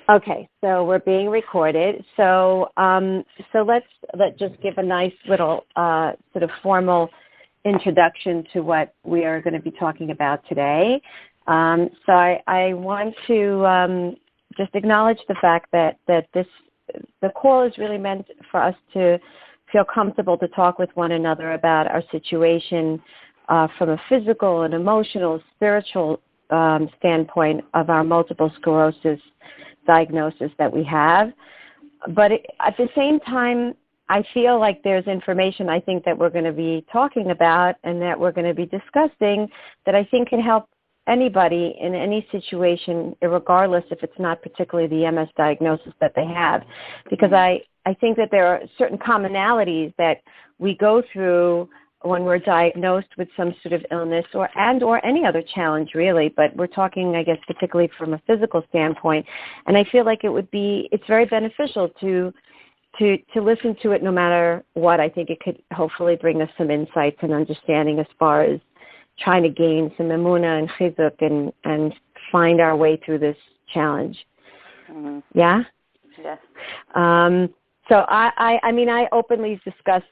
Okay, so we're being recorded. So let's just give a nice little sort of formal introduction to what we are going to be talking about today. So I want to just acknowledge the fact that the call is really meant for us to feel comfortable to talk with one another about our situation from a physical and emotional, spiritual standpoint of our multiple sclerosis diagnosis that we have. But at the same time, I feel like there's information I think that we're going to be talking about and that we're going to be discussing that I think can help anybody in any situation, regardless if it's not particularly the MS diagnosis that they have. Because I think that there are certain commonalities that we go through when we're diagnosed with some sort of illness or any other challenge, really. But we're talking, I guess, particularly from a physical standpoint. And I feel like it's very beneficial to listen to it no matter what. I think it could hopefully bring us some insights and understanding as far as trying to gain some emuna and chizuk and find our way through this challenge. Mm-hmm. Yeah? Yes. So I openly discuss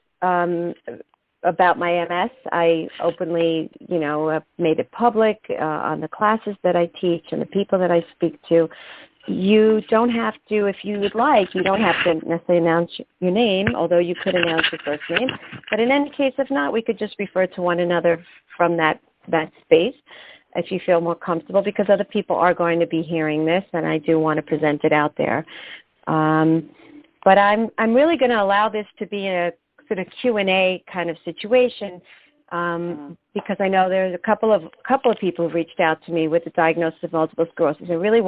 about my MS. I openly, made it public on the classes that I teach and the people that I speak to. You don't have to, if you would like, you don't have to necessarily announce your name, although you could announce your first name. But in any case, if not, we could just refer to one another from that space if you feel more comfortable, because other people are going to be hearing this, and I do want to present it out there. But I'm really going to allow this to be a sort of Q&A kind of situation, because I know there's a couple of people who've reached out to me with the diagnosis of multiple sclerosis and really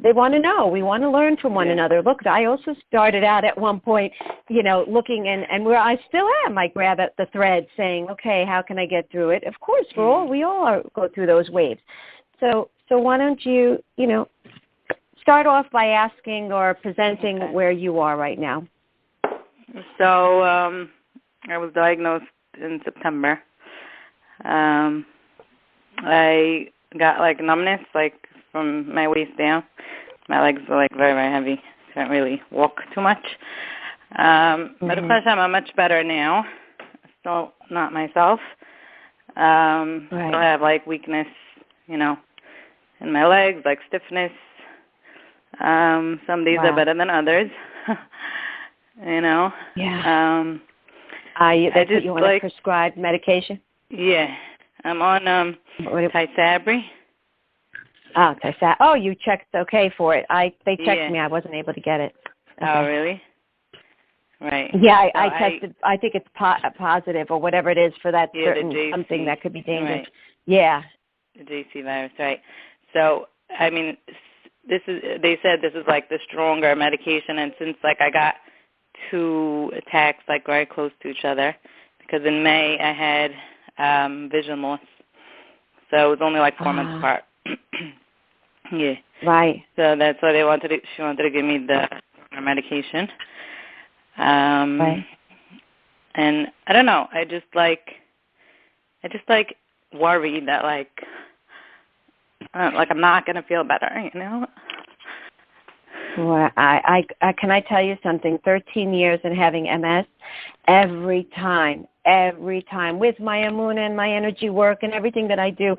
they want to know. We want to learn from one another. Look, I also started out at one point, looking and where I still am. I grab at the thread saying, okay, how can I get through it? Of course, we all go through those waves. So why don't you, start off by asking or presenting where you are right now. So I was diagnosed in September. I got numbness from my waist down. My legs are very, very heavy. Can't really walk too much. But of course I'm much better now. Still not myself. Right. Still have weakness, in my legs, stiffness. Some days are better than others. Yeah. I just you want prescribed medication? Yeah. I'm on Tysabri. Oh, Tysabri. Oh, you checked okay for it. They checked me. I wasn't able to get it. Okay. Oh, really? Right. Yeah, I tested. I think it's positive or whatever it is for that certain something that could be dangerous. Right. Yeah. The JC virus, right. So, they said this is the stronger medication, and since I got 2 attacks very close to each other, because in May I had vision loss, so it was only 4 months apart. Yeah. Right. So that's why she wanted to give me the medication. Right. And I don't know. I just worry that I'm not gonna feel better. Well, I can I tell you something? 13 years in having MS, every time with my Emuna and my energy work and everything that I do,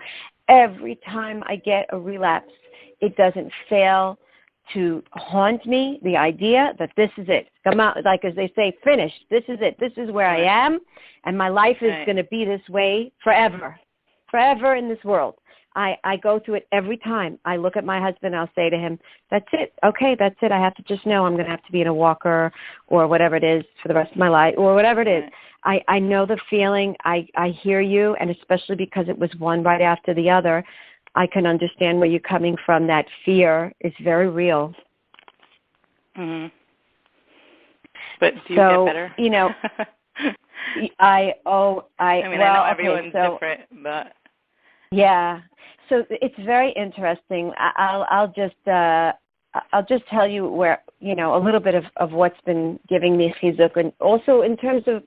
every time I get a relapse, it doesn't fail to haunt me, the idea that this is it. Come out, as they say, finished. This is it. This is where I am, and my life is going to be this way forever in this world. I go through it every time. I look at my husband, I'll say to him, that's it. Okay, that's it. I have to just know I'm going to have to be in a walker or whatever it is for the rest of my life or whatever it is. I know the feeling. I hear you, and especially because it was one right after the other, I can understand where you're coming from. That fear is very real. Mm-hmm. But do you get better? I know everyone's different, but... Yeah. So it's very interesting. I'll just tell you where, a little bit of what's been giving me chizuk, and also in terms of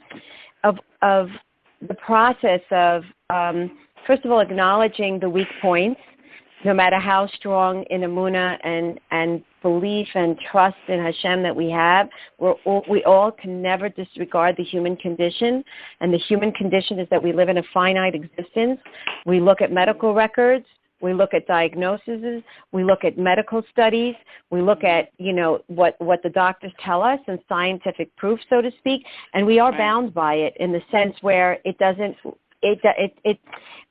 the process of, first of all, acknowledging the weak points no matter how strong in Emuna and belief and trust in Hashem that we have, we all can never disregard the human condition. And the human condition is that we live in a finite existence. We look at medical records. We look at diagnoses. We look at medical studies. We look at, what the doctors tell us and scientific proof, so to speak. And we are bound by it in the sense where it doesn't,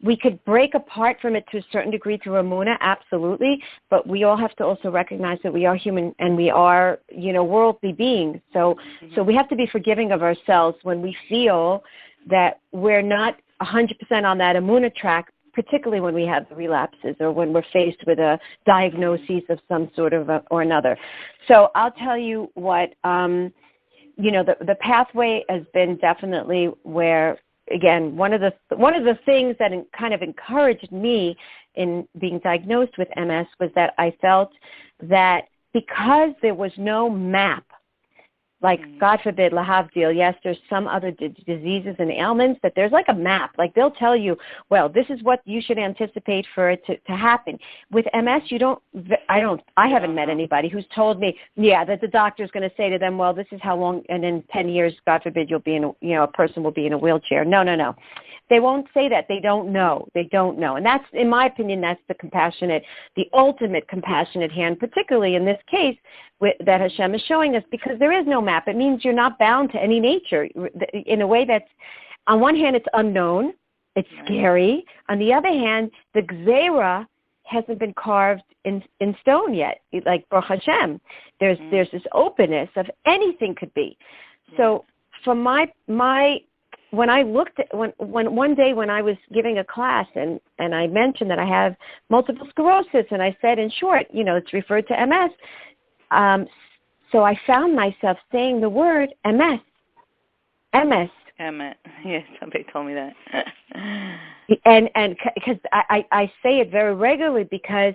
we could break apart from it to a certain degree through Emuna, absolutely. But we all have to also recognize that we are human and we are, worldly beings. So we have to be forgiving of ourselves when we feel that we're not 100% on that Emuna track, particularly when we have relapses or when we're faced with a diagnosis of some sort of or another. So I'll tell you what, the pathway has been definitely where, again, one of the things that kind of encouraged me in being diagnosed with MS was that I felt that because there was no map, like, God forbid, lahavdil, yes, there's some other diseases and ailments, that there's like a map. Like, they'll tell you, well, this is what you should anticipate for it to happen. With MS, I haven't met anybody who's told me, that the doctor's going to say to them, well, this is how long, and in 10 years, God forbid, you'll be a person will be in a wheelchair. No. They won't say that. They don't know. And that's, in my opinion, that's the ultimate compassionate hand, particularly in this case that Hashem is showing us, because there is no map. It means you're not bound to any nature in a way that's, on one hand, it's unknown. It's scary. On the other hand, the gzeira hasn't been carved in stone yet. Like, Baruch Hashem, there's this openness of anything could be. So from when I looked at, when one day when I was giving a class and I mentioned that I have multiple sclerosis, and I said, in short, it's referred to MS. So I found myself saying the word MS. Yes, somebody told me that. and because I say it very regularly, because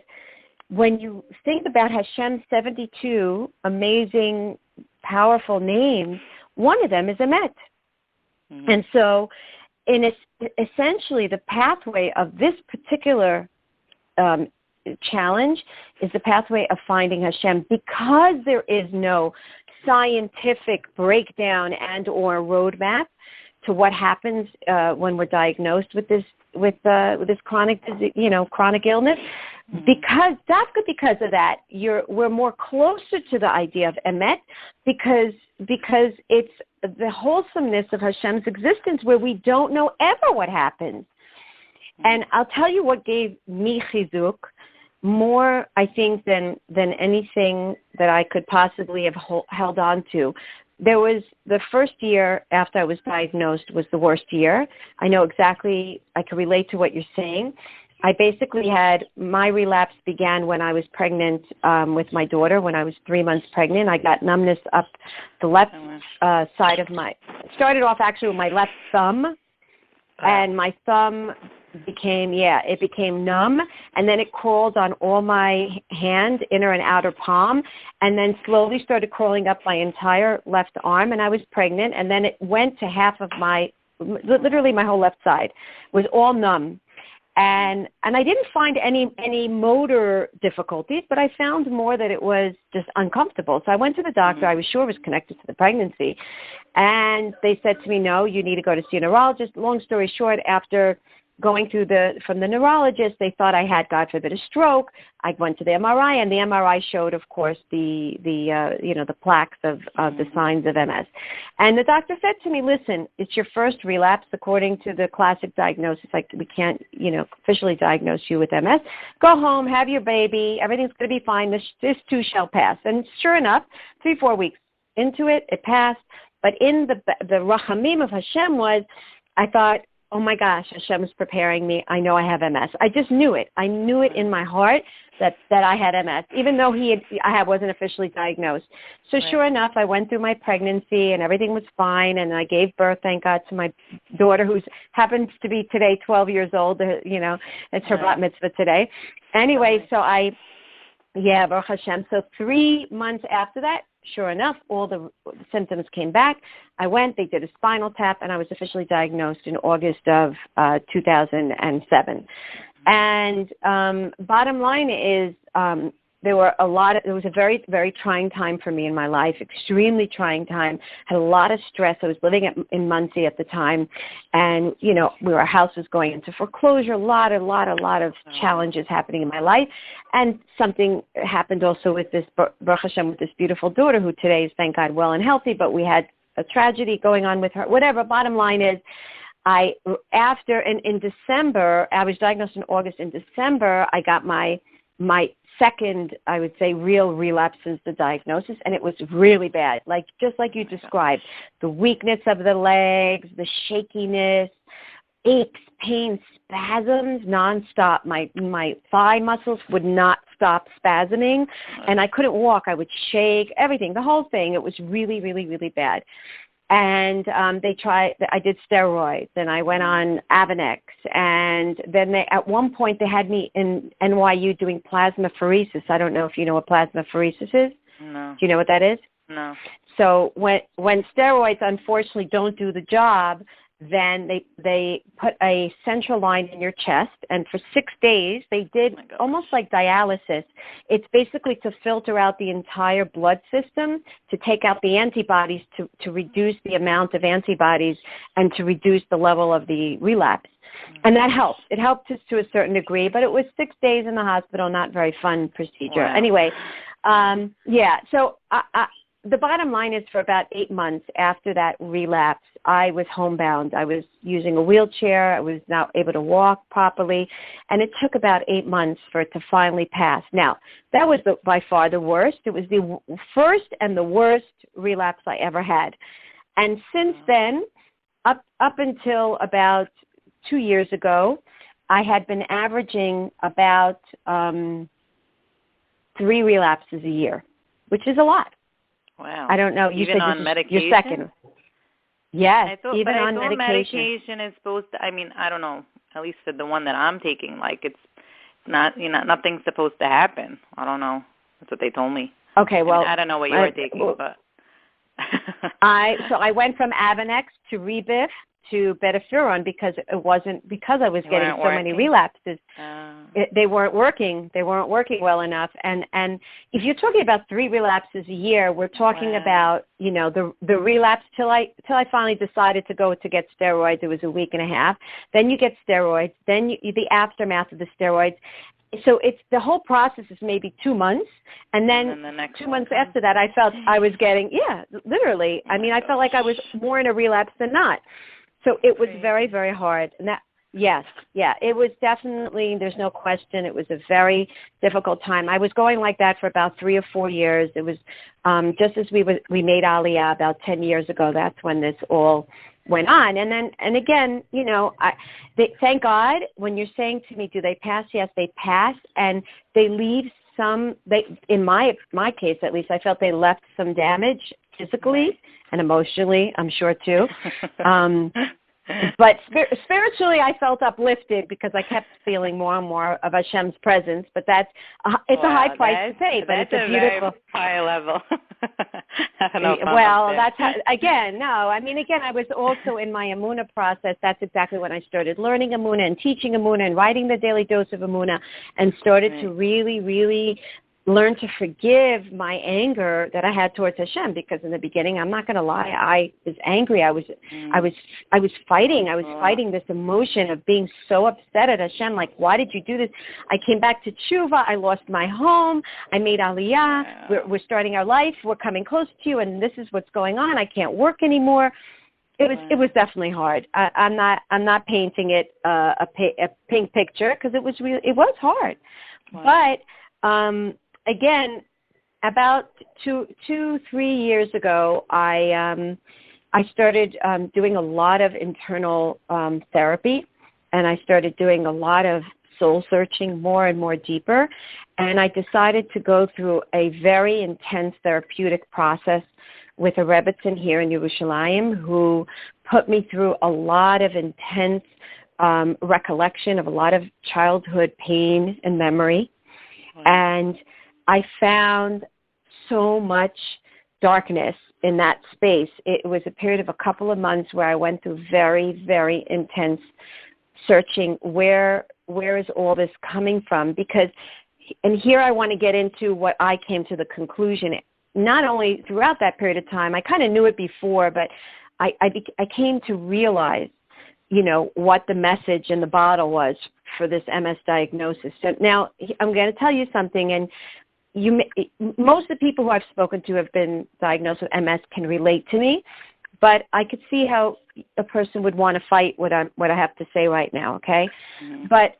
when you think about Hashem's 72 amazing, powerful names, one of them is Emet. Mm-hmm. And so, essentially, the pathway of this particular challenge is the pathway of finding Hashem, because there is no scientific breakdown and or roadmap to what happens when we're diagnosed with this chronic disease, chronic illness. Mm-hmm. Because of that, we're more closer to the idea of Emet, because it's the wholesomeness of Hashem's existence, where we don't know ever what happens. Mm-hmm. And I'll tell you what gave me chizuk more, I think, than anything that I could possibly have held on to. There was the first year after I was diagnosed was the worst year. I know exactly, I can relate to what you're saying. I basically my relapse began when I was pregnant with my daughter, when I was 3 months pregnant. I got numbness up the left side of it started off actually with my left thumb, and my thumb became numb, and then it crawled on all my hand, inner and outer palm, and then slowly started crawling up my entire left arm, and I was pregnant, and then it went to half of literally my whole left side was all numb. And I didn't find any motor difficulties, but I found more that it was just uncomfortable. So I went to the doctor. I was sure it was connected to the pregnancy. And they said to me, no, you need to go to see a neurologist. Long story short, after going from the neurologist, they thought I had, God forbid, a stroke. I went to the MRI, and the MRI showed, of course, the plaques of the signs of MS. And the doctor said to me, listen, it's your first relapse. According to the classic diagnosis, like, we can't, officially diagnose you with MS. Go home, have your baby. Everything's going to be fine. This too shall pass. And sure enough, 3-4 weeks into it passed. But in the rachamim of Hashem I thought, oh my gosh, Hashem is preparing me. I know I have MS. I just knew it. I knew it in my heart that I had MS, even though I wasn't officially diagnosed. So sure enough, I went through my pregnancy and everything was fine. And I gave birth, thank God, to my daughter, who happens to be today 12 years old. It's her bat mitzvah today. Anyway, so Baruch Hashem. So 3 months after that, sure enough, all the symptoms came back. I went, they did a spinal tap, and I was officially diagnosed in August of 2007. And bottom line is it was a very, very trying time for me in my life, extremely trying time. Had a lot of stress. I was living in Muncie at the time, and, our house was going into foreclosure, a lot of challenges happening in my life. And something happened also with this, Baruch Hashem, with this beautiful daughter who today is, thank God, well and healthy, but we had a tragedy going on with her. Whatever, bottom line is, in December, I was diagnosed in August. In December, I got my second, I would say, real relapse since the diagnosis, and it was really bad, just like you described. The weakness of the legs, the shakiness, aches, pain, spasms, nonstop. My thigh muscles would not stop spasming, and I couldn't walk. I would shake, everything, the whole thing. It was really, really, really bad. And I did steroids, and I went on Avonex, and then at one point they had me in NYU doing plasmapheresis. I don't know if you know what plasmapheresis is. No. Do you know what that is? No. So when steroids unfortunately don't do the job, then they put a central line in your chest, and for 6 days they did almost like dialysis. It's basically to filter out the entire blood system, to take out the antibodies, to reduce the amount of antibodies, and to reduce the level of the relapse. And that helped. It helped us to a certain degree, but it was 6 days in the hospital, not very fun procedure. Wow. Anyway, so the bottom line is, for about 8 months after that relapse, I was homebound. I was using a wheelchair. I was not able to walk properly. And it took about 8 months for it to finally pass. Now, that was by far the worst. It was the first and the worst relapse I ever had. And since then, up until about 2 years ago, I had been averaging about 3 relapses a year, which is a lot. Wow. I don't know. You even said on medication? Your second. Yes, even on medication. Medication is supposed to, I don't know, at least for the one that I'm taking, it's not, nothing's supposed to happen. I don't know. That's what they told me. Okay, well. I don't know what you were taking, but. So I went from Avonex to Rebif to Betaferon because I was getting so many relapses. They weren't working. They weren't working well enough. And if you're talking about 3 relapses a year, we're talking about, the relapse till I finally decided to get steroids. It was a week and a half. Then you get steroids. Then the aftermath of the steroids. So the whole process is maybe 2 months, and then the next 2 months after that, I felt I was getting, literally. I felt like I was more in a relapse than not. So it was very, very hard. And it was definitely, there's no question, it was a very difficult time. I was going like that for about 3 or 4 years. It was just as we made Aliyah about 10 years ago. That's when this all went on. And again, thank God, when you're saying to me, do they pass? Yes, they pass. And they leave in my case, at least, I felt they left some damage physically and emotionally, I'm sure too. But spiritually, I felt uplifted because I kept feeling more and more of Hashem's presence. But it's a high price to pay. But it's a beautiful, very high level. I was also in my Emuna process. That's exactly when I started learning Emuna and teaching Emuna and writing the daily dose of Emuna, and started to really, really learn to forgive my anger that I had towards Hashem, because in the beginning, I'm not going to lie, I was angry. I was fighting this emotion of being so upset at Hashem. Like, why did you do this? I came back to Tshuva. I lost my home. I made Aliyah. We're starting our life. We're coming close to you, and this is what's going on. I can't work anymore. It was definitely hard. I'm not painting it a pink picture, because it was hard. Wow. But again, about 2-3 years ago, I started doing a lot of internal therapy, and I started doing a lot of soul searching, more and more deeper. And I decided to go through a very intense therapeutic process with a Rebbitzin here in Yerushalayim, who put me through a lot of intense recollection of a lot of childhood pain and memory. And I found so much darkness in that space. It was a period of a couple of months where I went through very, very intense searching. Where where is all this coming from? Because, and here I want to get into what I came to the conclusion, not only throughout that period of time, I kind of knew it before, but I came to realize, you know, what the message in the bottle was for this MS diagnosis. So now I'm going to tell you something, and most of the people who I've spoken to have been diagnosed with MS can relate to me, but I could see how a person would want to fight what I have to say right now, okay? Mm-hmm. But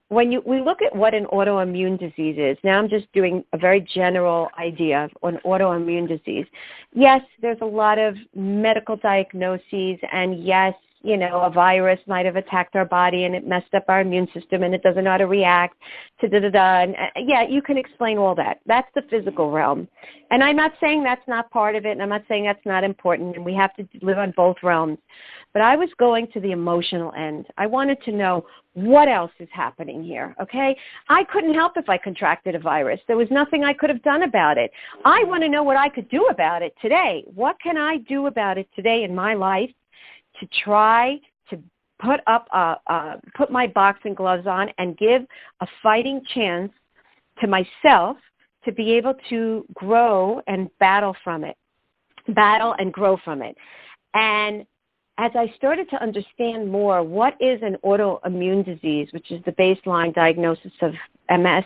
when we look at what an autoimmune disease is, now I'm just doing a very general idea of an autoimmune disease. Yes, there's a lot of medical diagnoses, and yes, you know, a virus might have attacked our body and it messed up our immune system and it doesn't know how to react to da-da-da. And yeah, you can explain all that. That's the physical realm. And I'm not saying that's not part of it, and I'm not saying that's not important, and we have to live on both realms. But I was going to the emotional end. I wanted to know what else is happening here, okay? I couldn't help if I contracted a virus. There was nothing I could have done about it. I want to know what I could do about it today. What can I do about it today in my life to try to put my boxing gloves on and give a fighting chance to myself to be able to grow and battle and grow from it. And as I started to understand more what is an autoimmune disease, which is the baseline diagnosis of MS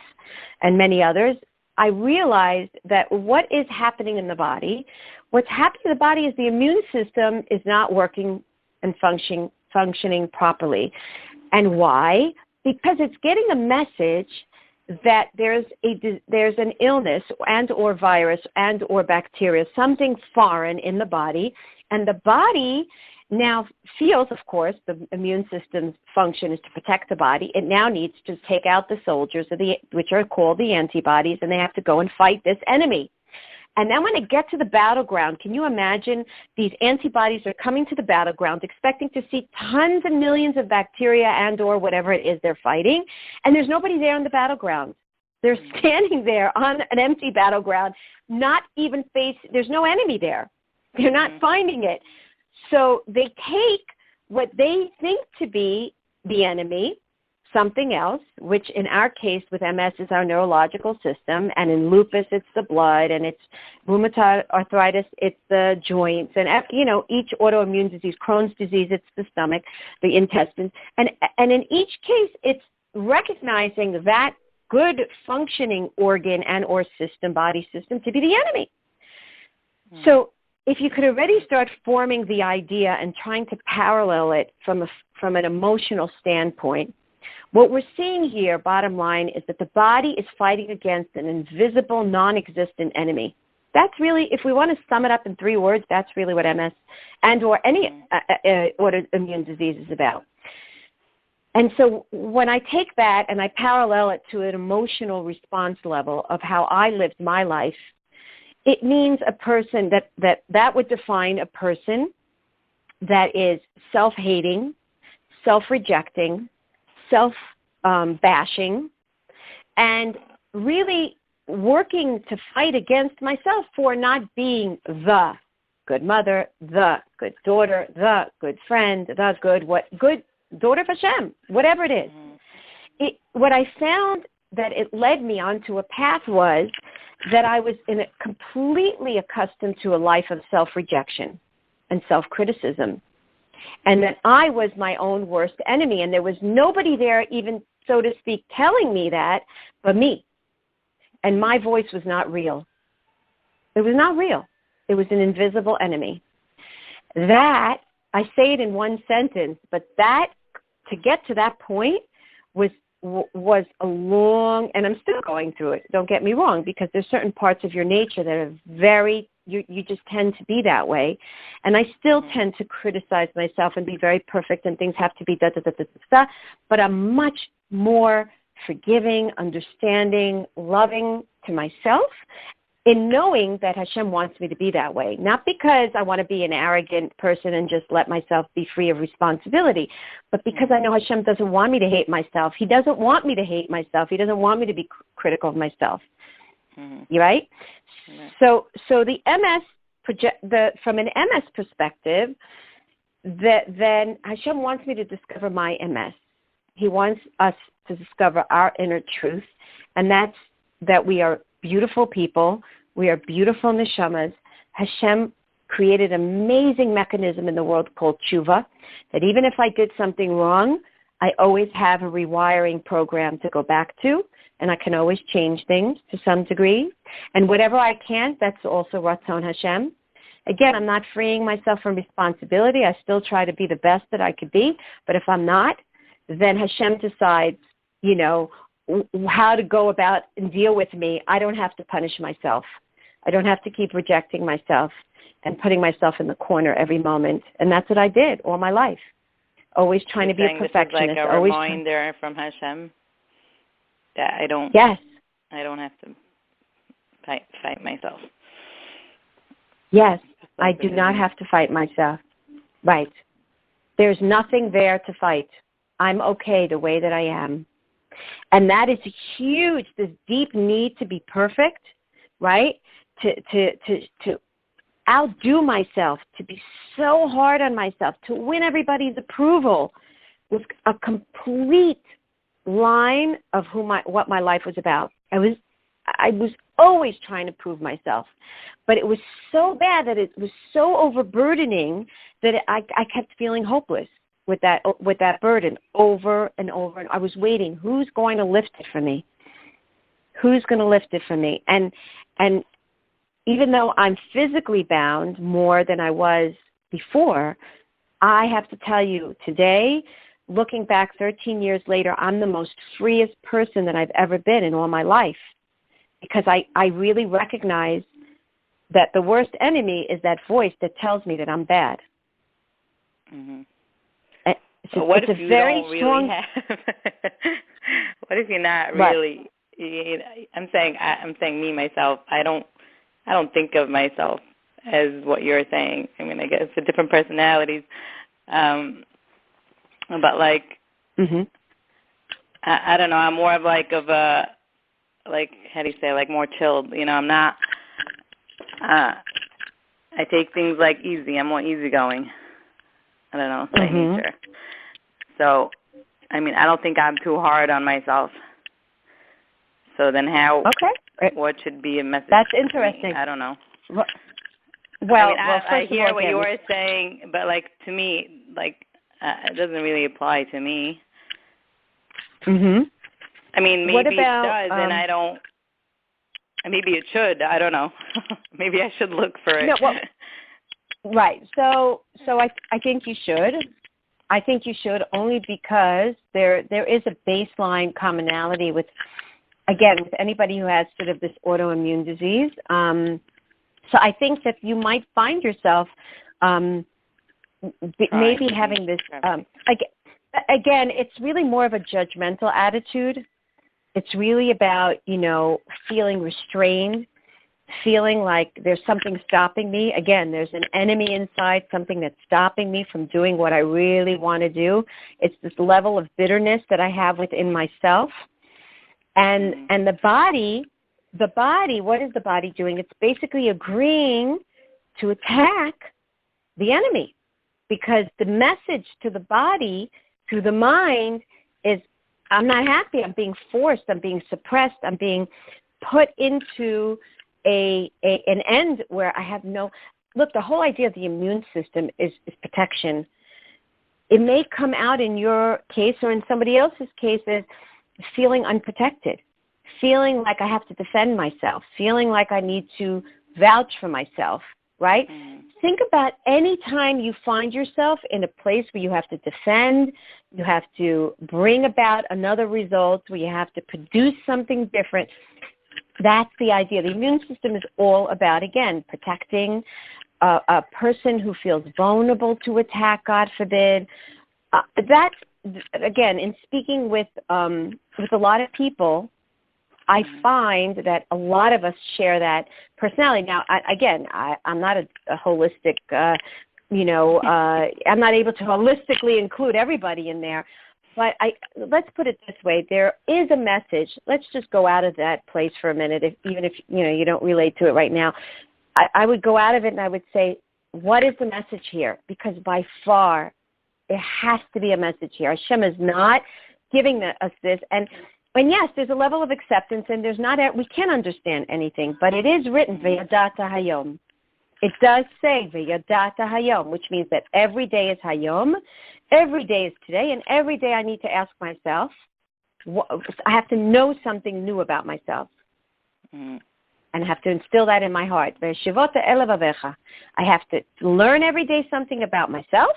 and many others, I realized that what is happening in the body, what's happening in the body is the immune system is not working and functioning properly. And why? Because it's getting a message that there's an illness and or virus and or bacteria, something foreign in the body, and the body now feels, of course, the immune system's function is to protect the body. It now needs to take out the soldiers, which are called the antibodies, and they have to go and fight this enemy. And then when they get to the battleground, can you imagine these antibodies are coming to the battleground expecting to see tons and millions of bacteria and or whatever it is they're fighting, and there's nobody there on the battleground. They're standing there on an empty battleground, not even there's no enemy there. They're not finding it. So they take what they think to be the enemy, something else, which in our case with MS is our neurological system, and in lupus it's the blood, and it's rheumatoid arthritis, it's the joints, and you know, each autoimmune disease, Crohn's disease, it's the stomach, the intestines, and in each case it's recognizing that good functioning organ and or system, body system, to be the enemy. So if you could already start forming the idea and trying to parallel it from an emotional standpoint, what we're seeing here, bottom line, is that the body is fighting against an invisible, non-existent enemy. That's really, if we want to sum it up in 3 words, that's really what MS and or any autoimmune disease is about. And so when I take that and I parallel it to an emotional response level of how I lived my life, it means a person that would define a person that is self-hating, self-rejecting, self-bashing, and really working to fight against myself for not being the good mother, the good daughter, the good friend, the good daughter of Hashem, whatever it is. What I found that it led me onto a path was that I was completely accustomed to a life of self-rejection and self-criticism, and that I was my own worst enemy, and there was nobody there even, so to speak, telling me that but me. And my voice was not real. It was not real. It was an invisible enemy. That, I say it in one sentence, but that, to get to that point was a long, and I'm still going through it, don't get me wrong, because there's certain parts of your nature that are very, you just tend to be that way. And I still tend to criticize myself and be very perfect, and things have to be da-da-da-da-da-da, but I'm much more forgiving, understanding, loving to myself, in knowing that Hashem wants me to be that way. Not because I want to be an arrogant person and just let myself be free of responsibility, but because I know Hashem doesn't want me to hate myself. He doesn't want me to hate myself. He doesn't want me to be critical of myself. You right? So the MS, from an MS perspective, then Hashem wants me to discover my MS. He wants us to discover our inner truth, and that's that we are beautiful people. We are beautiful neshamas. Hashem created an amazing mechanism in the world called tshuva, that even if I did something wrong, I always have a rewiring program to go back to, and I can always change things to some degree. And whatever I can't, that's also Ratzon Hashem. Again, I'm not freeing myself from responsibility. I still try to be the best that I could be, but if I'm not, then Hashem decides, how to go about and deal with me. I don't have to punish myself. I don't have to keep rejecting myself and putting myself in the corner every moment. And that's what I did all my life. Always trying to be a perfectionist. This is like a reminder from Hashem that I don't have to fight myself. Yes, I do not have to fight myself. Right. There's nothing there to fight. I'm okay the way that I am. And that is huge, this deep need to be perfect, right? To outdo myself, to be so hard on myself, to win everybody's approval was a complete line of what my life was about. I was always trying to prove myself, but it was so bad that it was so overburdening that I kept feeling hopeless with that burden over and over. And I was waiting. Who's going to lift it for me? Who's going to lift it for me? And even though I'm physically bound more than I was before, I have to tell you today, looking back 13 years later, I'm the most freest person that I've ever been in all my life, because I really recognize that the worst enemy is that voice that tells me that I'm bad. Mm-hmm. So what if you don't really have? What if you're not really? I'm saying me myself. I don't think of myself as what you're saying. I mean, I guess for different personalities. But like, mm-hmm. I don't know. I'm more of a how do you say, like more chilled. I'm not. I take things like easy. I'm more easygoing. I don't know, by mm-hmm. nature. So, I mean, I don't think I'm too hard on myself. So then how? Okay. What should be a message? That's interesting. I don't know. Well, I hear what you're saying, but to me, it doesn't really apply to me. Mhm. I mean, maybe it does, and I don't. Maybe it should. I don't know. Maybe I should look for it. No, well, right. So I think you should. I think you should, only because there is a baseline commonality with anybody who has sort of this autoimmune disease. So I think that you might find yourself maybe having this. Again, it's really more of a judgmental attitude. It's really about, feeling restrained, feeling like there's something stopping me. Again, there's an enemy inside, something that's stopping me from doing what I really want to do. It's this level of bitterness that I have within myself. And the body, what is the body doing? It's basically agreeing to attack the enemy, because the message to the body through the mind is, I'm not happy. I'm being forced. I'm being suppressed. I'm being put into an end where I have no... Look, the whole idea of the immune system is protection. It may come out in your case or in somebody else's case as feeling unprotected, feeling like I have to defend myself, feeling like I need to vouch for myself, right? Think about any time you find yourself in a place where you have to defend, you have to bring about another result, where you have to produce something different. That's the idea. The immune system is all about, again, protecting a person who feels vulnerable to attack, God forbid. That's, again, in speaking with a lot of people, I find that a lot of us share that personality. Now, I'm not a holistic, I'm not able to holistically include everybody in there. But let's put it this way. There is a message. Let's just go out of that place for a minute, even if you don't relate to it right now. I would go out of it and I would say, what is the message here? Because by far, there has to be a message here. Hashem is not giving us this. And yes, there's a level of acceptance, and we can't understand anything, but it is written, V'yadata hayom. It does say, V'yadata hayom, which means that every day is hayom, every day is today, and every day I need to ask myself, I have to know something new about myself. And I have to instill that in my heart. I have to learn every day something about myself,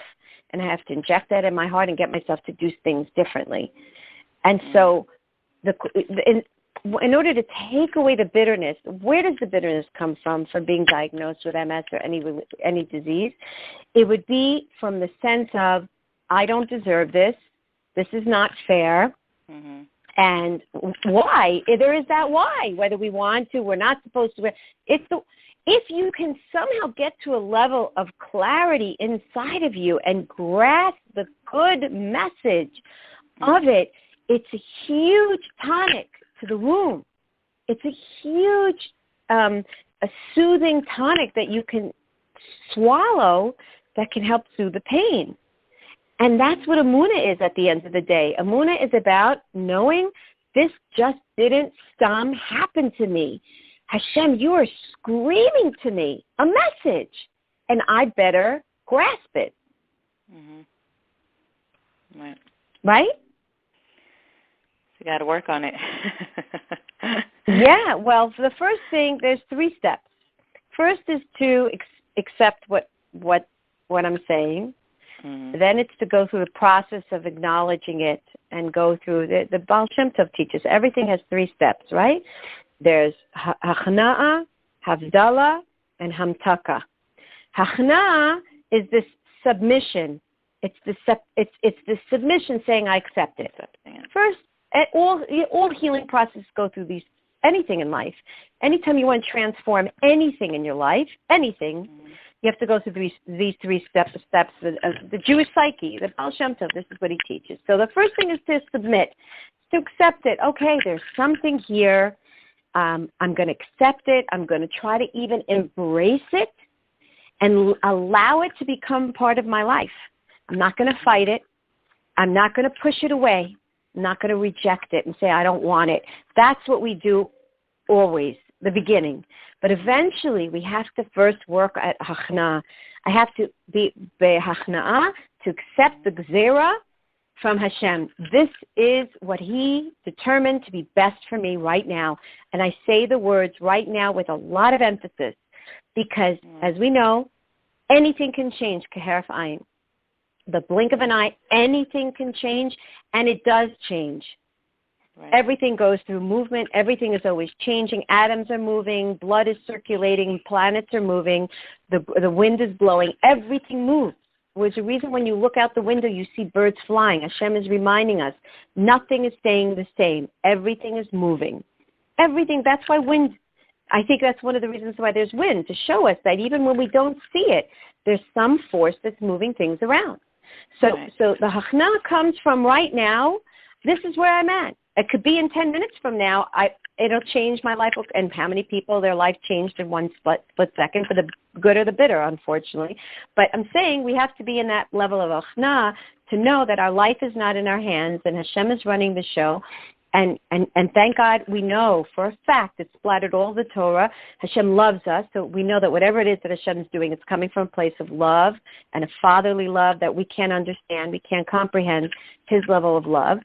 and I have to inject that in my heart and get myself to do things differently. And so in order to take away the bitterness, where does the bitterness come from being diagnosed with MS or any disease? It would be from the sense of, I don't deserve this. This is not fair. Mm-hmm. And why? There is that why. Whether we want to, we're not supposed to. If you can somehow get to a level of clarity inside of you and grasp the good message of it, it's a huge tonic to the wound. It's a huge, a soothing tonic that you can swallow that can help soothe the pain. And that's what Emuna is at the end of the day. Emuna is about knowing this just didn't happen to me. Hashem, you are screaming to me a message, and I better grasp it. Mm-hmm. Right. Right? So you got to work on it. Yeah. Well, for the first thing, there's 3 steps. First is to accept what I'm saying. Mm-hmm. Then it's to go through the process of acknowledging it and go through the Baal Shem Tov teaches. Everything has 3 steps, right? There's hachna'a, havdalah, and hamtaka. Hachna'a is this submission. It's the submission saying I accept it. First, all healing processes go through these. Anything in life, anytime you want to transform anything in your life, anything, you have to go through these 3 steps of the Jewish psyche, the Baal Shem Tov. This is what he teaches. So the first thing is to submit, to accept it. Okay, there's something here. I'm going to accept it. I'm going to try to even embrace it and allow it to become part of my life. I'm not going to fight it. I'm not going to push it away. I'm not going to reject it and say I don't want it. That's what we do always, the beginning. But eventually we have to first work at hachna. I have to be hachna'a, to accept the gzera from Hashem. This is what he determined to be best for me right now. And I say the words right now with a lot of emphasis because, as we know, anything can change, keheref ayin. The blink of an eye, anything can change, and it does change. Right. Everything goes through movement. Everything is always changing. Atoms are moving. Blood is circulating. Planets are moving. The wind is blowing. Everything moves. There's a reason when you look out the window, you see birds flying. Hashem is reminding us, nothing is staying the same. Everything is moving. Everything. That's why wind, I think that's one of the reasons why there's wind, to show us that even when we don't see it, there's some force that's moving things around. So the hachna comes from right now. This is where I'm at. It could be in 10 minutes from now. It'll change my life. And how many people, their life changed in one split second, for the good or the bitter, unfortunately. But I'm saying we have to be in that level of hachna to know that our life is not in our hands and Hashem is running the show. And thank God we know for a fact, it's splattered all the Torah. Hashem loves us, so we know that whatever it is that Hashem is doing, it's coming from a place of love and a fatherly love that we can't understand, we can't comprehend his level of love.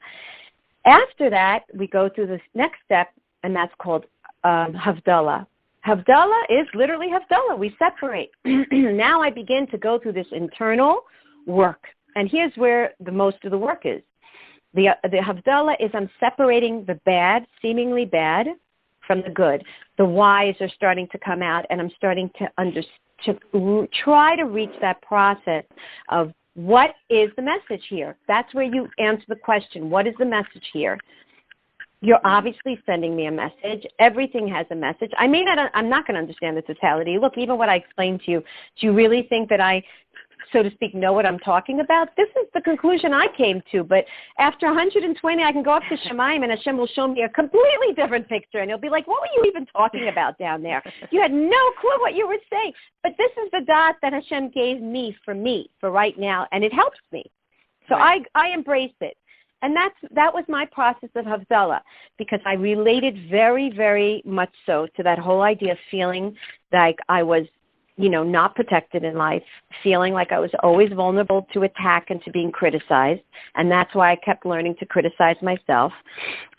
After that, we go through this next step, and that's called havdalah. Havdalah is literally havdalah. We separate. Now I begin to go through this internal work, and here's where the most of the work is. The havdalah is I'm separating the bad, seemingly bad, from the good. The whys are starting to come out, and I'm starting to try to reach that process of what is the message here. That's where you answer the question, what is the message here? You're obviously sending me a message. Everything has a message. I'm not going to understand the totality. Look, even what I explained to you, do you really think that I, so to speak, know what I'm talking about? This is the conclusion I came to. But after 120, I can go up to Shemayim and Hashem will show me a completely different picture. And he'll be like, what were you even talking about down there? You had no clue what you were saying. But this is the dot that Hashem gave me, for right now. And it helps me. So I embrace it. And that was my process of Havdalah, because I related very, very much so to that whole idea of feeling like I was, not protected in life, feeling like I was always vulnerable to attack and to being criticized. And that's why I kept learning to criticize myself.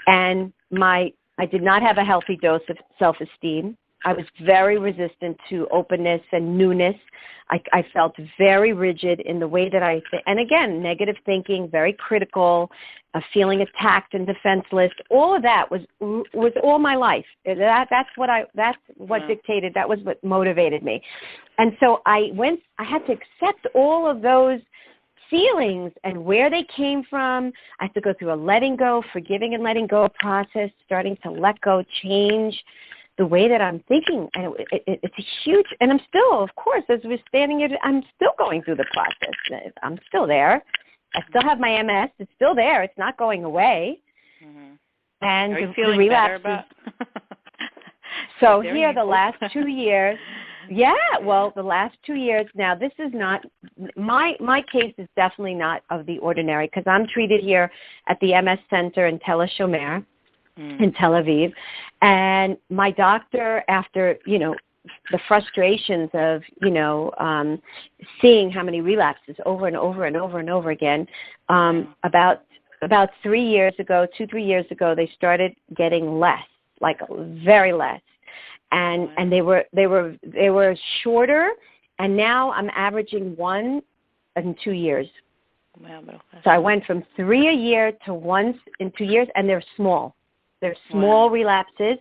And I did not have a healthy dose of self-esteem. I was very resistant to openness and newness. I felt very rigid in the way that and again, negative thinking, very critical, feeling attacked and defenseless. All of that was all my life. That's what dictated. That was what motivated me. And so I had to accept all of those feelings and where they came from. I had to go through a letting go, forgiving and letting go process, starting to let go, change the way that I'm thinking. And it's a huge, and I'm still, of course, as we're standing here, I'm still going through the process. I'm still there. I still have my MS. It's still there. It's not going away. Mm-hmm. And are you feeling better about? So here, the last 2 years, the last 2 years. Now, this is not, my case is definitely not of the ordinary, because I'm treated here at the MS Center in Tel Shomer in Tel Aviv. And my doctor, after, the frustrations of, seeing how many relapses over and over and over and over again, about 3 years ago, 2-3 years ago, they started getting less, like very less. And they were shorter, and now I'm averaging 1 in 2 years. So I went from 3 a year to 1 in 2 years, and they're small. They're small relapses.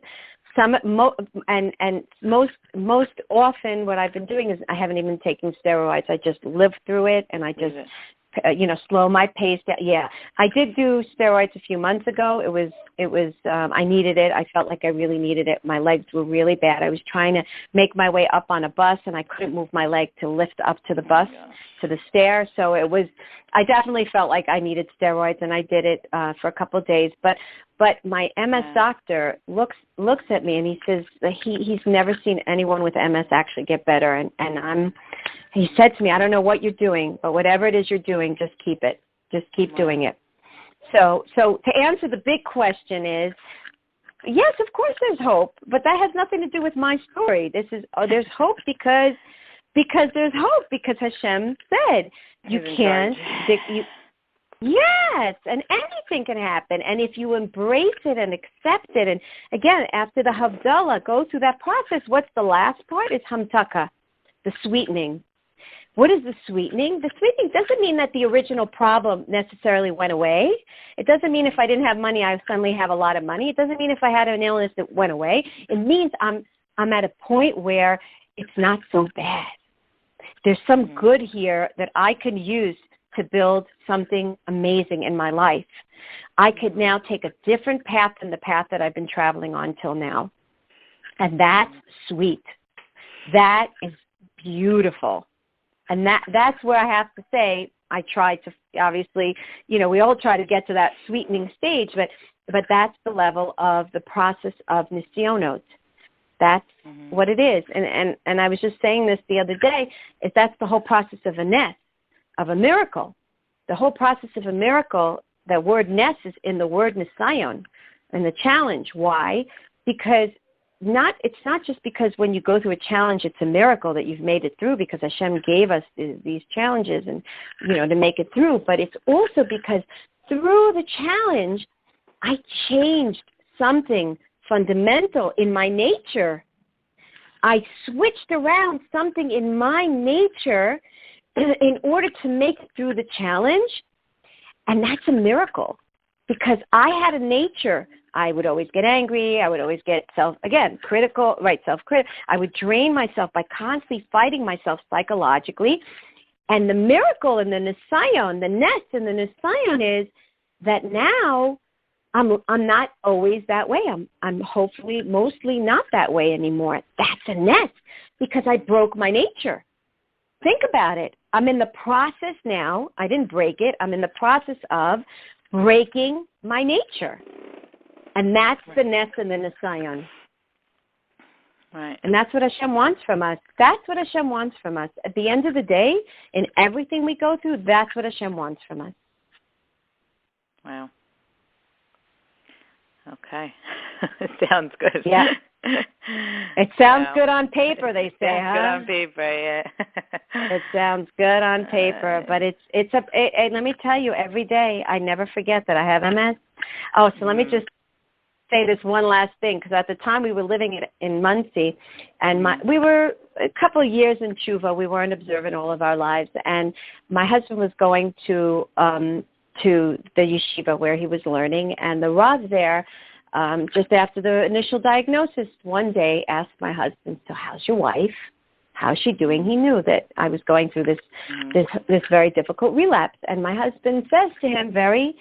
And most often what I've been doing is I haven't even taken steroids. I just live through it, and I just slow my pace down. Yeah, I did do steroids a few months ago. It was I needed it. I felt like I really needed it. My legs were really bad. I was trying to make my way up on a bus, and I couldn't move my leg to lift up to the bus, to the stair. So I definitely felt like I needed steroids, and I did it for a couple of days. But my MS doctor looks at me, and he says that he's never seen anyone with MS actually get better. And he said to me, I don't know what you're doing, but whatever it is you're doing, just keep it. Just keep doing it. So to answer the big question is, yes, of course there's hope, but that has nothing to do with my story. There's hope because there's hope, because Hashem said you can't. Yes, and anything can happen. And if you embrace it and accept it, and again, after the Havdalah, go through that process, what's the last part? Is Hamtaka, the sweetening. What is the sweetening? The sweetening doesn't mean that the original problem necessarily went away. It doesn't mean if I didn't have money, I suddenly have a lot of money. It doesn't mean if I had an illness that went away. It means I'm at a point where it's not so bad. There's some good here that I can use to build something amazing in my life. I could now take a different path than the path that I've been traveling on till now. And that's sweet. That is beautiful. And that's where I have to say I try to, obviously, we all try to get to that sweetening stage, but that's the level of the process of nisyonot. That's what it is. And I was just saying this the other day, is that's the whole process of a nes, of a miracle. The whole process of a miracle, the word nes is in the word nisayon, and the challenge. Why? Because it's not just because when you go through a challenge, it's a miracle that you've made it through, because Hashem gave us these challenges and, to make it through. But it's also because through the challenge, I changed something fundamental in my nature. I switched around something in my nature in order to make it through the challenge. And that's a miracle, because I had a nature. I would always get angry. I would always get critical, self-critical. I would drain myself by constantly fighting myself psychologically. And the miracle in the nisayon, the nes in the nisayon, is that now I'm not always that way. I'm hopefully mostly not that way anymore. That's a nes, because I broke my nature. Think about it. I'm in the process now. I didn't break it. I'm in the process of breaking my nature. And that's the nes and the nisayon. Right. And that's what Hashem wants from us. That's what Hashem wants from us. At the end of the day, in everything we go through, that's what Hashem wants from us. Wow. Okay. It sounds good. Yeah. It sounds good on paper, they say, huh? Good on paper, yeah. It sounds good on paper, but let me tell you, every day I never forget that I have MS. Oh, so let me just say this one last thing, because at the time we were living in Muncie, and we were a couple of years in Tshuva. We weren't observant all of our lives, and my husband was going to the yeshiva where he was learning, and the Rav there, just after the initial diagnosis, one day asked my husband, "So how's your wife? How's she doing?" He knew that I was going through this very difficult relapse, and my husband says to him very,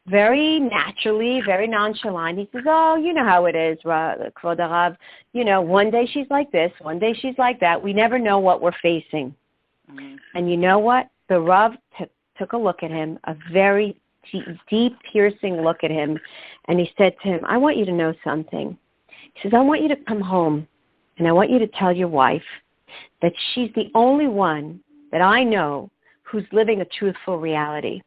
very naturally, very nonchalant, he says, "Oh, you know how it is, Kvod Harav. You know, one day she's like this, one day she's like that. We never know what we're facing." And you know what? The Rav took a look at him, a very deep, piercing look at him, and he said to him, "I want you to know something." He says, "I want you to come home, and I want you to tell your wife that she's the only one that I know who's living a truthful reality."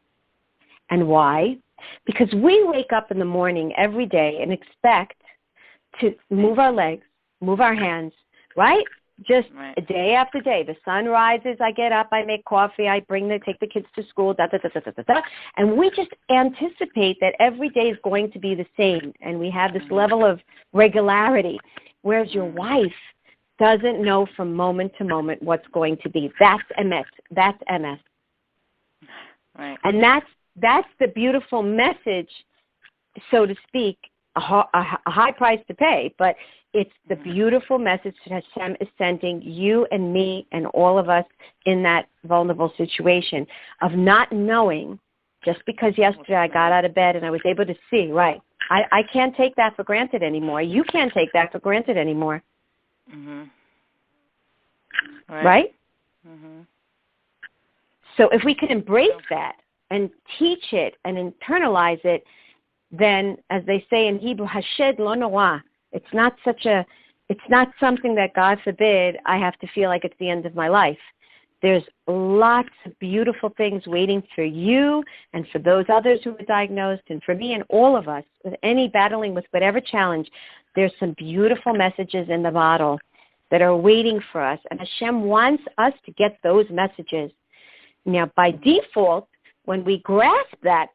And why? Because we wake up in the morning every day and expect to move our legs, move our hands, right? Just day after day. The sun rises, I get up, I make coffee, I take the kids to school, and we just anticipate that every day is going to be the same, and we have this level of regularity, whereas your wife doesn't know from moment to moment what's going to be. That's MS. That's MS. Right. And that's the beautiful message, so to speak, a high price to pay, but it's the beautiful message that Hashem is sending you and me and all of us in that vulnerable situation of not knowing, just because yesterday I got out of bed and I was able to see, right, I can't take that for granted anymore. You can't take that for granted anymore. Right? So if we can embrace that and teach it and internalize it, then, as they say in Hebrew, Hashed lo noah. It's not something that, God forbid, I have to feel like it's the end of my life. There's lots of beautiful things waiting for you and for those others who are diagnosed, and for me and all of us, with any battling with whatever challenge. There's some beautiful messages in the bottle that are waiting for us, and Hashem wants us to get those messages. Now, by default, when we grasp that,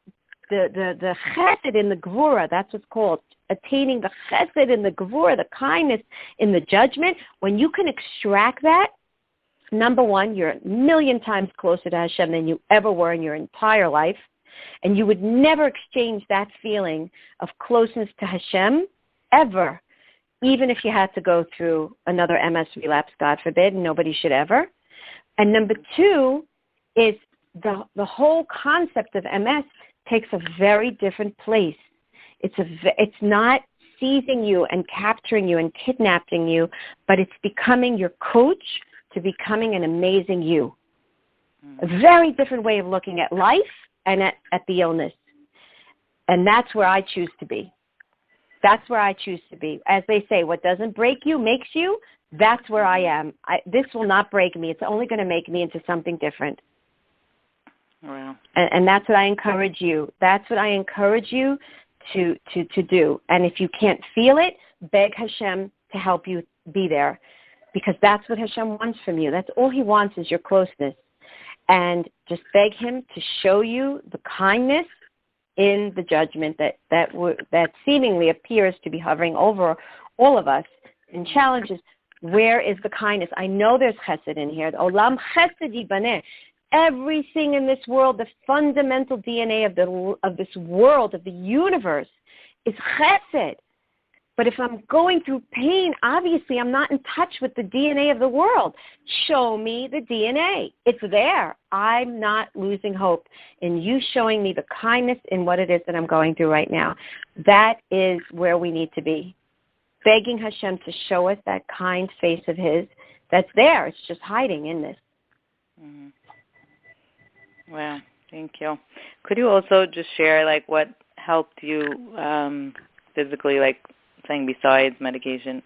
the chesed in the gevura, that's what's called, attaining the chesed in the gevura, the kindness in the judgment, when you can extract that, number one, you're a million times closer to Hashem than you ever were in your entire life, and you would never exchange that feeling of closeness to Hashem, ever, even if you had to go through another MS relapse, God forbid, and nobody should ever. And number two is the whole concept of MS takes a very different place. It's not seizing you and capturing you and kidnapping you, but it's becoming your coach to becoming an amazing you. A very different way of looking at life and at the illness. And that's where I choose to be. That's where I choose to be. As they say, what doesn't break you makes you. That's where I am. This will not break me. It's only going to make me into something different. Wow. And that's what I encourage you. That's what I encourage you to do. And if you can't feel it, beg Hashem to help you be there, because that's what Hashem wants from you. That's all He wants is your closeness. And just beg Him to show you the kindness in the judgment that seemingly appears to be hovering over all of us in challenges. Where is the kindness? I know there's chesed in here. Olam chesed yibaneh. Everything in this world, the fundamental DNA of this world, of the universe, is chesed. But if I'm going through pain, obviously I'm not in touch with the DNA of the world. Show me the DNA. It's there. I'm not losing hope in you showing me the kindness in what it is that I'm going through right now. That is where we need to be. Begging Hashem to show us that kind face of His that's there. It's just hiding in this. Mm-hmm. Wow, thank you. Could you also just share, like, what helped you physically, like, saying besides medication?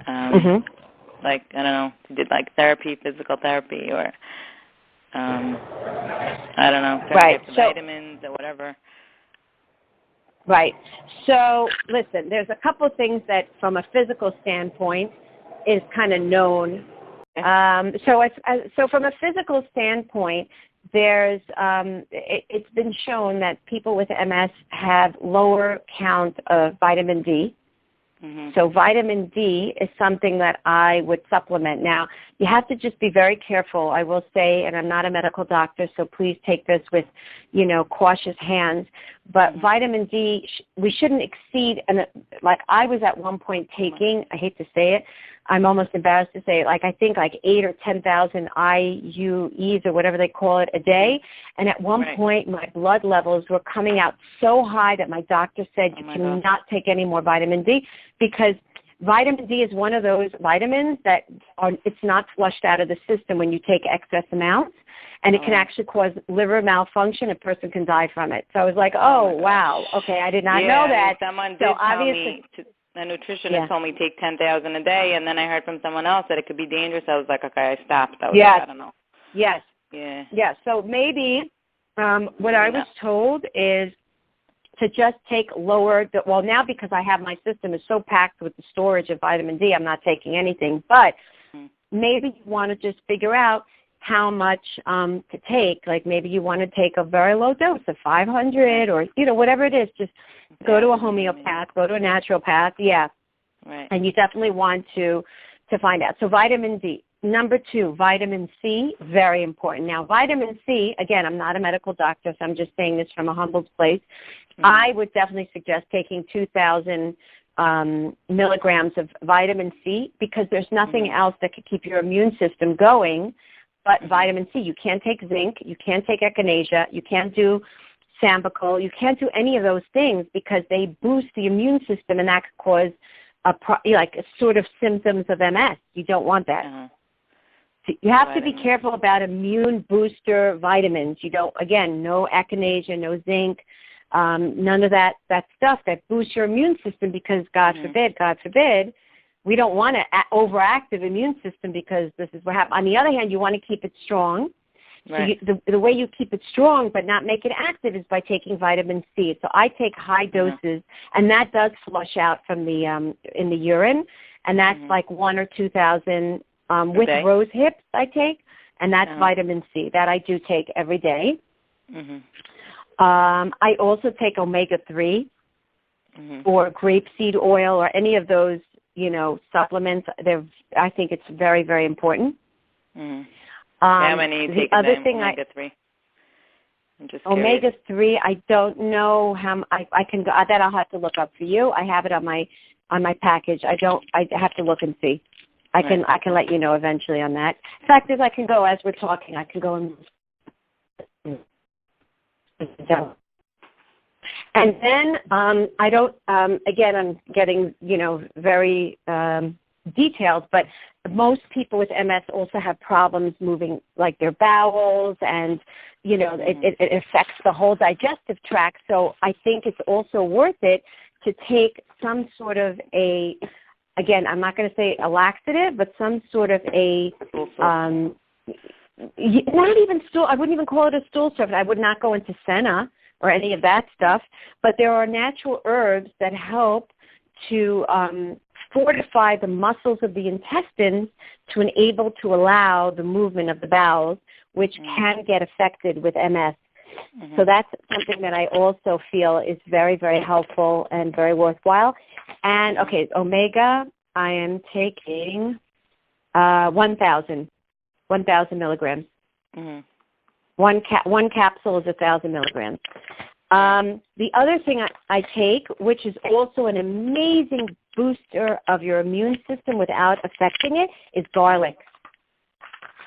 Like, I don't know, you did, like, therapy, physical therapy, or, I don't know, right. vitamins or whatever. Right. So, listen, there's a couple of things that, from a physical standpoint, is kind of known. So from a physical standpoint, it's been shown that people with MS have lower count of vitamin D. Mm-hmm. So vitamin D is something that I would supplement. Now, you have to just be very careful, I will say, and I'm not a medical doctor, so please take this with, cautious hands. But vitamin D, we shouldn't exceed, like I was at one point taking, I hate to say it, I'm almost embarrassed to say it, I think 8 or 10,000 IUEs or whatever they call it a day. And at one point, my blood levels were coming out so high that my doctor said, you cannot take any more vitamin D, because vitamin D is one of those vitamins that it's not flushed out of the system when you take excess amounts. And it can actually cause liver malfunction. A person can die from it. So I was like, wow, okay, I did not know that. Someone did tell me, a nutritionist told me take 10,000 a day, and then I heard from someone else that it could be dangerous. I was like, okay, I stopped. I was like, I don't know. Yes. Yeah. Yeah, so maybe what I was told is to just take lower, now because I have my system is so packed with the storage of vitamin D, I'm not taking anything. But maybe you want to just figure out how much to take. Like maybe you want to take a very low dose of 500 or, whatever it is. Just go to a homeopath, go to a naturopath. Yeah. Right. And you definitely want to find out. So vitamin D. Number 2, vitamin C, very important. Now, vitamin C, again, I'm not a medical doctor, so I'm just saying this from a humbled place. I would definitely suggest taking 2,000 milligrams of vitamin C, because there's nothing else that could keep your immune system going but vitamin C. You can't take zinc. You can't take echinacea. You can't do Sambucol. You can't do any of those things because they boost the immune system, and that could cause a sort of symptoms of MS. You don't want that. So you have to be careful about immune booster vitamins. You don't, again, no echinacea, no zinc, none of that stuff that boosts your immune system, because God forbid, we don't want an overactive immune system, because this is what happens. On the other hand, you want to keep it strong. Right. So the way you keep it strong but not make it active is by taking vitamin C. So I take high doses, and that does flush out from the in the urine, and that's like 1,000 or 2,000 with rose hips I take, and that's vitamin C. That I do take every day. I also take omega-3 or grapeseed oil or any of those, supplements. I think it's very, very important. How many take omega-3? I'm just curious. Omega-3, I don't know how I can go. That I'll have to look up for you. I have it on my package. I have to look and see. I can let you know eventually on that. In fact, as I can go as we're talking, I can go and and then I don't. Again, I'm getting very detailed, but most people with MS also have problems moving, like their bowels, and it affects the whole digestive tract. So I think it's also worth it to take some sort of a, again, I'm not going to say a laxative, but some sort of a, not even stool, I wouldn't even call it a stool surface. I would not go into senna or any of that stuff, but there are natural herbs that help to fortify the muscles of the intestines to enable to allow the movement of the bowels, which can get affected with MS. So that's something that I also feel is very, very helpful and very worthwhile. And, omega, I am taking 1,000 milligrams. One capsule is 1,000 milligrams. The other thing I take, which is also an amazing booster of your immune system without affecting it, is garlic.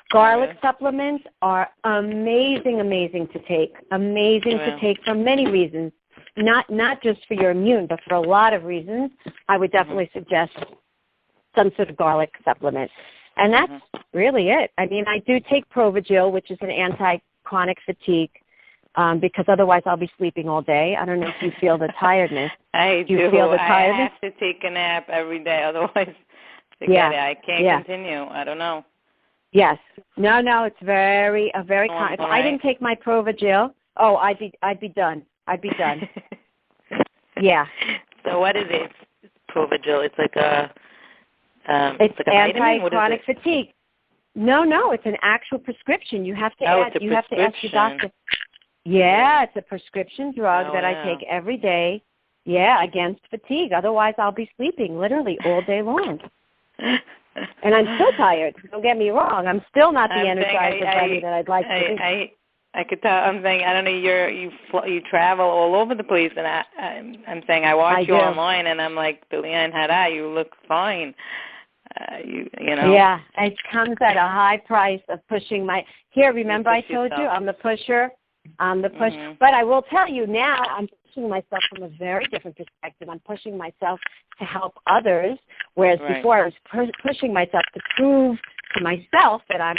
Garlic supplements are amazing to take. To take for many reasons. Not just for your immune, but for a lot of reasons. I would definitely suggest some sort of garlic supplement. And that's really it. I mean, I do take Provigil, which is an anti-chronic fatigue, because otherwise I'll be sleeping all day. I don't know if you feel the tiredness. I do. You feel the tiredness? I have to take a nap every day, otherwise I can't continue. I don't know. Yes. No, it's very common. If I didn't take my Provigil, I'd be done. Yeah. So what is it? It's Provigil. It's like a it's like a vitamin? anti-chronic fatigue. No, it's an actual prescription. You have to ask your doctor. Yeah, it's a prescription drug that I take every day. Yeah, against fatigue. Otherwise, I'll be sleeping literally all day long. And I'm still tired. Don't get me wrong. I'm still not the energized bunny that I'd like to be. I could tell. I'm saying I don't know. You travel all over the place, and I'm saying I watch you online, and I'm like, Billiane Hada, you look fine. You know. Yeah, it comes at a high price of pushing my. Here, remember I told you I'm the pusher. I'm the push. Mm-hmm. But I will tell you now, I'm pushing myself from a very different perspective. I'm pushing myself to help others, whereas before I was pushing myself to prove to myself that I'm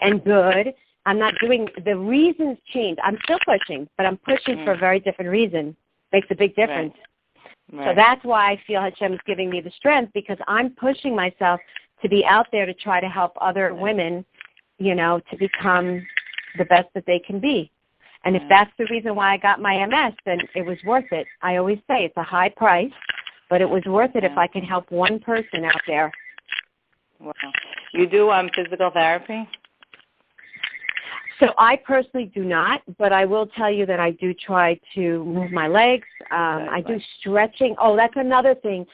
and good. I'm not doing, the reasons change. I'm still pushing, but I'm pushing for a very different reason. Makes a big difference. Right. So that's why I feel Hashem is giving me the strength, because I'm pushing myself to be out there to try to help other women, you know, to become the best that they can be. And if that's the reason why I got my MS, then it was worth it. I always say it's a high price, but it was worth it if I can help one person out there. Wow. You do physical therapy? So I personally do not, but I will tell you that I do try to move my legs. I do stretching. Oh, that's another thing.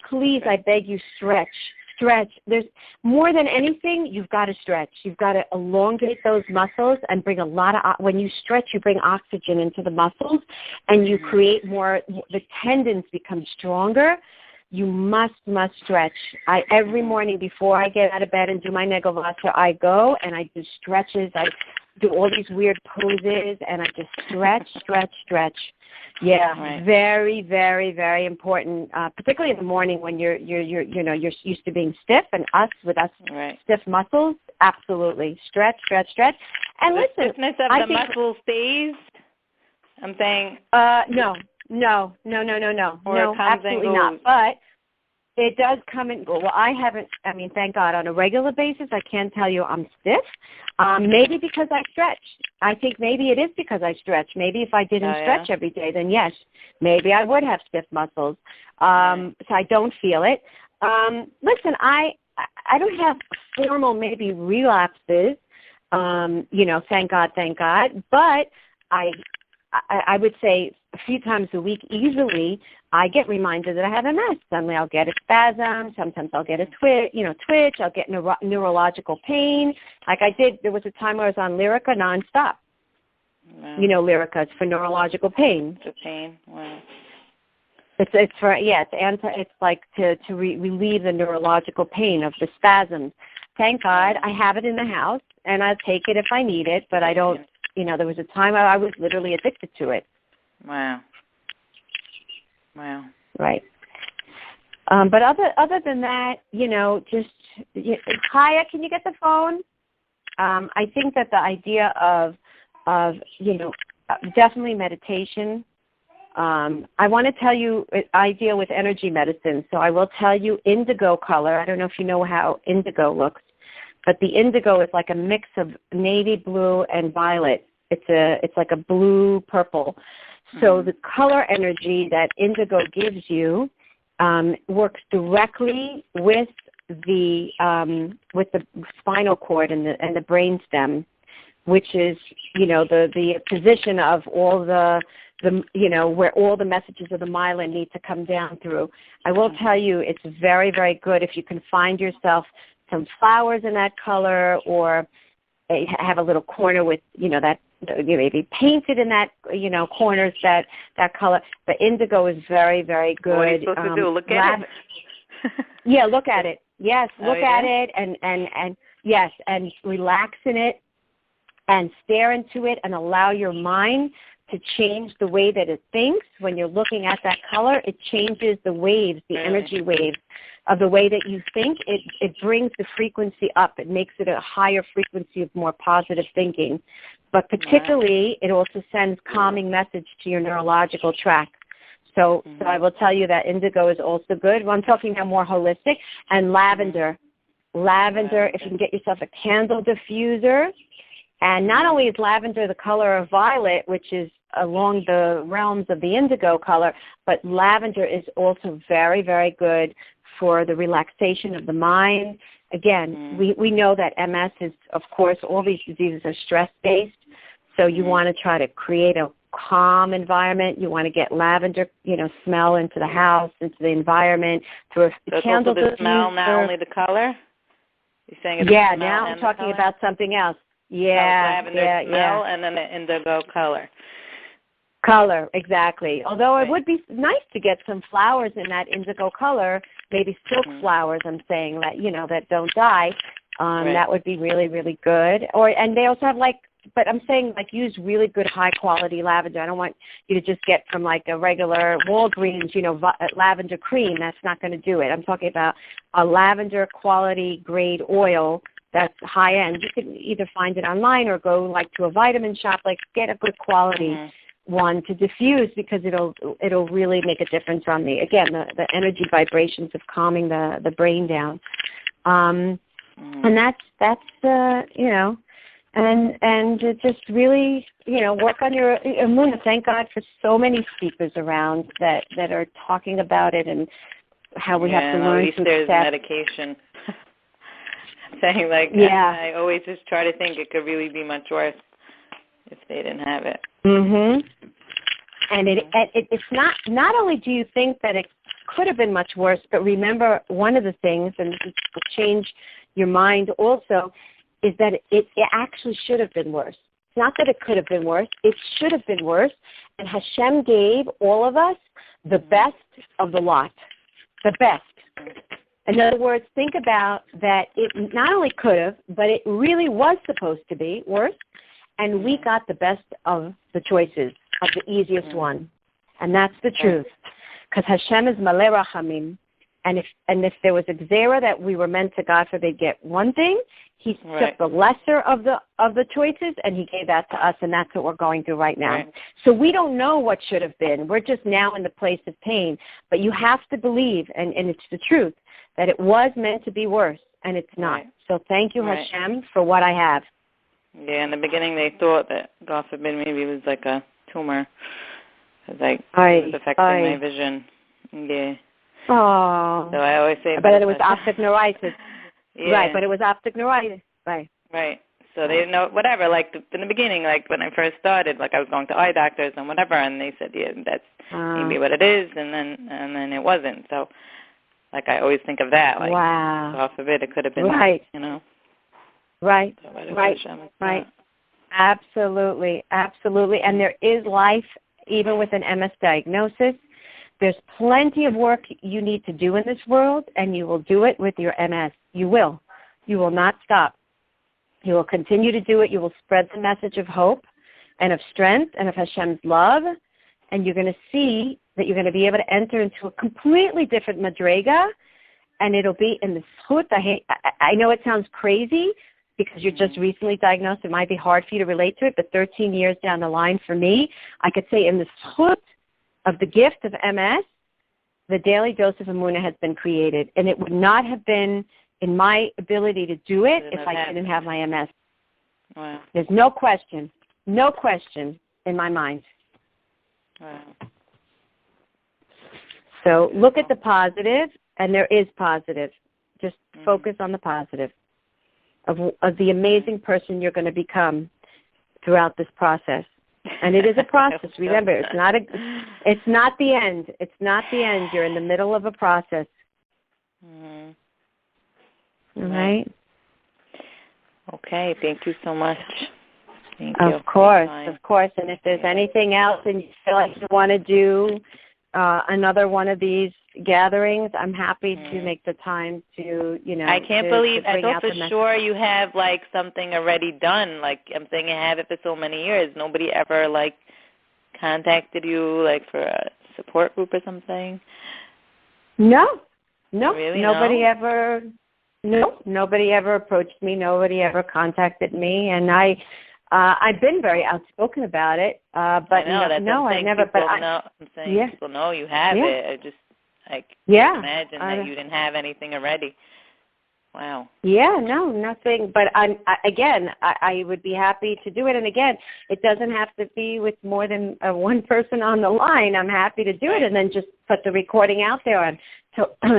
Please, I beg you, stretch. There's more than anything, you've got to stretch. You've got to elongate those muscles and bring a lot of, when you stretch, you bring oxygen into the muscles and you create more, the tendons become stronger. You must stretch. Every morning before I get out of bed and do my Negovasha, I go and I do stretches. I do all these weird poses and I just stretch. Yeah, very, very, very important. Particularly in the morning when you're used to being stiff, and with us stiff muscles, absolutely stretch. And the listen, stiffness of the muscle stays. I'm saying no, absolutely not. But it does come and go. Well, I haven't. I mean, thank God, on a regular basis, I can't tell you I'm stiff. Maybe because I stretch. I think maybe it is because I stretch. Maybe if I didn't stretch every day, then yes, maybe I would have stiff muscles. So I don't feel it. Listen, I don't have formal maybe relapses. Thank God. But I would say a few times a week easily, I get reminded that I have MS. Suddenly I'll get a spasm. Sometimes I'll get a twitch. I'll get neurological pain. Like I did, there was a time where I was on Lyrica nonstop. Wow. You know, Lyrica, it's for neurological pain. The pain, wow. It's like to relieve the neurological pain of the spasms. Thank God I have it in the house, and I take it if I need it, but I don't. There was a time I was literally addicted to it. Wow. Right. But other than that, just Kaya, can you get the phone? I think that the idea of definitely meditation. I want to tell you, I deal with energy medicine, so I will tell you indigo color. I don't know if you know how indigo looks, but the indigo is like a mix of navy blue and violet. It's like a blue purple. So the color energy that indigo gives you works directly with the spinal cord and the brainstem, which is the position of all the where all the messages of the myelin need to come down through. I will tell you, it's very, very good if you can find yourself some flowers in that color, or have a little corner with that. Maybe painted in that, corners that color. But indigo is very, very good. What are you supposed to do? Look at it? Yeah, look at it. Yes, look at it and yes, and relax in it and stare into it and allow your mind to change the way that it thinks. When you're looking at that color, it changes the waves, the energy waves of the way that you think. It brings the frequency up. It makes it a higher frequency of more positive thinking. But particularly, it also sends calming message to your neurological tract. So I will tell you that indigo is also good. Well, I'm talking now more holistic. And lavender. Lavender, if you can get yourself a candle diffuser. And not only is lavender the color of violet, which is along the realms of the indigo color, but lavender is also very, very good for the relaxation of the mind. Again, we know that MS is, of course, all these diseases are stress-based, so you want to try to create a calm environment. You want to get lavender, smell into the house, into the environment. Through so candles. Also the smell, not only the color? You're saying it's yeah, the smell now I'm talking about something else. Yeah, lavender smell and then the indigo color. Color, exactly. Although it would be nice to get some flowers in that indigo color, maybe silk flowers, I'm saying, that don't die. That would be really, really good. And they also have but I'm saying use really good high quality lavender. I don't want you to just get from a regular Walgreens, lavender cream. That's not going to do it. I'm talking about a lavender quality grade oil that's high end. You can either find it online or go to a vitamin shop. Get a good quality one to diffuse, because it'll really make a difference on the energy vibrations of calming the brain down. And that's and just really work on your Emuna. Thank God for so many speakers around that are talking about it and how we have to learn at least to there's accept. medication. Saying I always just try to think it could really be much worse if they didn't have it. And it's not only do you think that it could have been much worse, but remember one of the things, and this will change your mind also, is that it actually should have been worse. It's not that it could have been worse. It should have been worse. And Hashem gave all of us the best of the lot. The best. In other words, think about that it not only could have, but it really was supposed to be worse. And we got the best of the choices, of the easiest one. And that's the truth. Because Hashem is malei rachamim. And if there was a gzera that we were meant to, God forbid, get one thing, He took the lesser of the choices and He gave that to us, and that's what we're going through right now. So we don't know what should have been. We're just now in the place of pain. But you have to believe, and it's the truth, that it was meant to be worse, and it's not. So thank you, Hashem, for what I have. Yeah, in the beginning they thought that, God forbid, maybe it was like a tumor. It was affecting my vision. Yeah. Oh. So I always say... But it was optic neuritis. Yeah. Right, but it was optic neuritis. Right. So they didn't know, whatever, in the beginning, when I first started, I was going to eye doctors and whatever, and they said, yeah, that's maybe what it is, and then it wasn't. So, I always think of that. Wow. God forbid, it could have been, Right. Right. So Right. Absolutely. Absolutely. And there is life even with an MS diagnosis. There's plenty of work you need to do in this world, and you will do it with your MS. You will. You will not stop. You will continue to do it. You will spread the message of hope and of strength and of Hashem's love, and you're going to see that you're going to be able to enter into a completely different madrega, and it'll be in the zchut. I know it sounds crazy because you're just recently diagnosed. It might be hard for you to relate to it, but 13 years down the line for me, I could say in the zchut of the gift of MS, the daily dose of Emuna has been created, and it would not have been in my ability to do it if I didn't have my MS. Wow. There's no question in my mind. Wow. So look at the positive, and there is positive. Just focus on the positive of the amazing person you're going to become throughout this process. And it is a process. Remember, it's not the end. It's not the end. You're in the middle of a process. All right. Okay. Thank you so much. Thank you. Of course. And if there's anything else and you feel like you want to do another one of these gatherings, I'm happy to make the time to, I can't believe, I thought for sure you have, something already done. I'm saying you have it for so many years. Nobody ever, contacted you, for a support group or something? No. Really? Nobody ever... No, nobody ever approached me. Nobody ever contacted me, and I've been very outspoken about it. But no, I never. But I'm saying people know you have it. I just can't imagine that you didn't have anything already. Wow. Yeah, no, nothing. But I would be happy to do it. And again, it doesn't have to be with more than one person on the line. I'm happy to do it, and then just put the recording out there on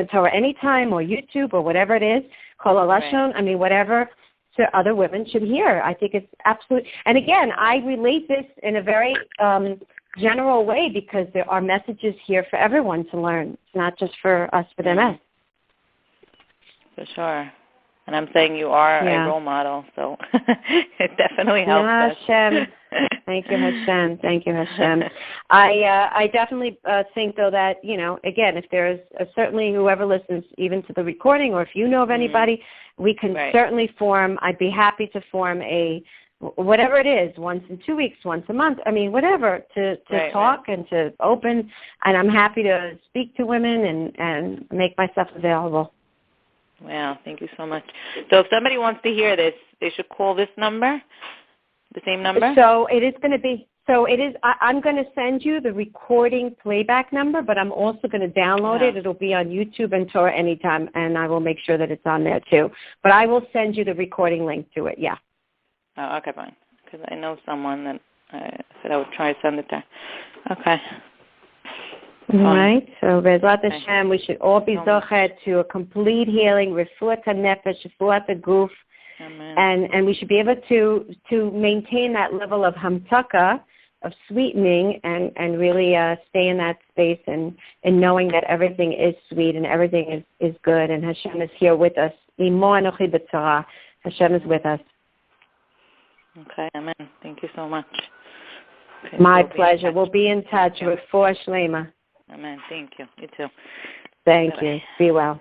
Torah Anytime or YouTube or whatever it is. Kol Lashon, I mean, whatever. So other women should hear. I think it's absolute. And again, I relate this in a very general way because there are messages here for everyone to learn. It's not just for us with MS. For sure. And I'm saying you are a role model, so it definitely helps us. Hashem. Thank you, Hashem. Thank you, Hashem. I definitely think, though, that, again, if there's certainly whoever listens even to the recording, or if you know of anybody, we can certainly form, I'd be happy to form whatever it is, once in 2 weeks, once a month, I mean, whatever, to talk and to open. And I'm happy to speak to women and make myself available. Wow, thank you so much. So if somebody wants to hear this, they should call this number, the same number? So it is going to be, I'm going to send you the recording playback number, but I'm also going to download it. It'll be on YouTube and Torah Anytime, and I will make sure that it's on there too. But I will send you the recording link to it, yeah. Oh, okay, fine. Because I know someone that I said I would try to send it to. Okay. All right. So, Bezrat Hashem, we should all be zochet to a complete healing, refuat hanefesh, refuat haguf, and we should be able to maintain that level of hamtaka, of sweetening, and really stay in that space and knowing that everything is sweet and everything is good, and Hashem is here with us. Imo anochi b'tzara. Hashem is with us. Okay, amen. Thank you so much. Okay, My pleasure. We'll be in touch. Refuah shlema. Amen. Thank you. You too. Thank you. Be well.